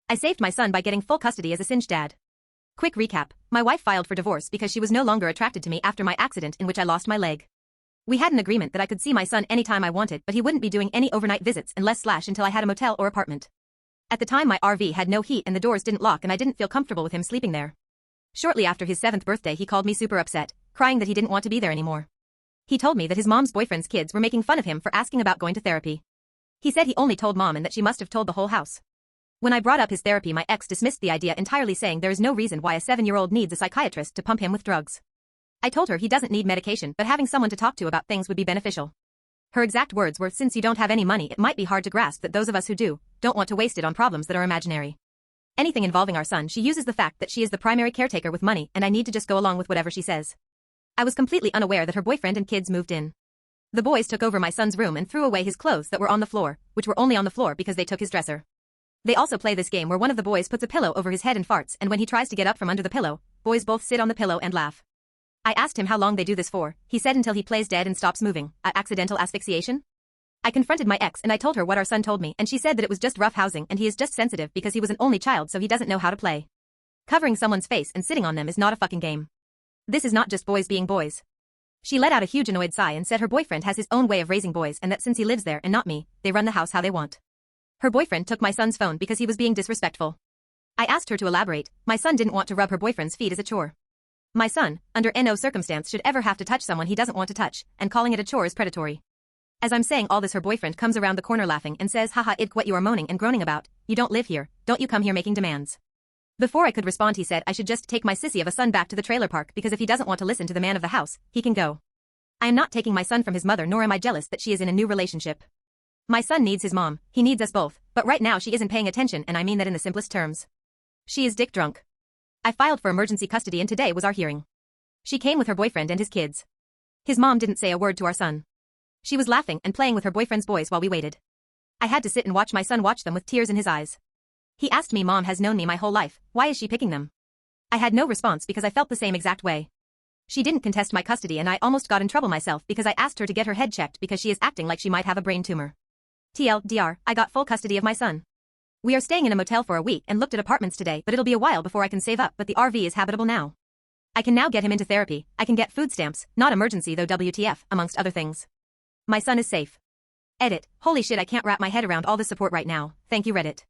I saved my son by getting full custody as a singe dad. Quick recap, my wife filed for divorce because she was no longer attracted to me after my accident in which I lost my leg. We had an agreement that I could see my son anytime I wanted, but he wouldn't be doing any overnight visits until I had a motel or apartment. At the time my RV had no heat and the doors didn't lock and I didn't feel comfortable with him sleeping there. Shortly after his 7th birthday he called me super upset, crying that he didn't want to be there anymore. He told me that his mom's boyfriend's kids were making fun of him for asking about going to therapy. He said he only told mom and that she must have told the whole house. When I brought up his therapy, my ex dismissed the idea entirely, saying there is no reason why a 7-year-old needs a psychiatrist to pump him with drugs. I told her he doesn't need medication, but having someone to talk to about things would be beneficial. Her exact words were, "Since you don't have any money, it might be hard to grasp that those of us who do, don't want to waste it on problems that are imaginary." Anything involving our son, she uses the fact that she is the primary caretaker with money and I need to just go along with whatever she says. I was completely unaware that her boyfriend and kids moved in. The boys took over my son's room and threw away his clothes that were on the floor, which were only on the floor because they took his dresser. They also play this game where one of the boys puts a pillow over his head and farts, and when he tries to get up from under the pillow, boys both sit on the pillow and laugh. I asked him how long they do this for. He said until he plays dead and stops moving. Accidental asphyxiation? I confronted my ex and I told her what our son told me, and she said that it was just rough housing and he is just sensitive because he was an only child, so he doesn't know how to play. Covering someone's face and sitting on them is not a fucking game. This is not just boys being boys. She let out a huge annoyed sigh and said her boyfriend has his own way of raising boys and that since he lives there and not me, they run the house how they want. Her boyfriend took my son's phone because he was being disrespectful. I asked her to elaborate. My son didn't want to rub her boyfriend's feet as a chore. My son, under no circumstance should ever have to touch someone he doesn't want to touch, and calling it a chore is predatory. As I'm saying all this, her boyfriend comes around the corner laughing and says, "Haha, idk, what you are moaning and groaning about, you don't live here, don't you come here making demands." Before I could respond he said I should just take my sissy of a son back to the trailer park because if he doesn't want to listen to the man of the house, he can go. I am not taking my son from his mother, nor am I jealous that she is in a new relationship. My son needs his mom, he needs us both, but right now she isn't paying attention, and I mean that in the simplest terms. She is dick drunk. I filed for emergency custody and today was our hearing. She came with her boyfriend and his kids. His mom didn't say a word to our son. She was laughing and playing with her boyfriend's boys while we waited. I had to sit and watch my son watch them with tears in his eyes. He asked me, "Mom has known me my whole life, why is she picking them?" I had no response because I felt the same exact way. She didn't contest my custody and I almost got in trouble myself because I asked her to get her head checked because she is acting like she might have a brain tumor. TLDR, I got full custody of my son. We are staying in a motel for a week and looked at apartments today, but it'll be a while before I can save up, but the RV is habitable now. I can now get him into therapy, I can get food stamps, not emergency though, WTF, amongst other things. My son is safe. Edit, holy shit, I can't wrap my head around all this support right now, thank you Reddit.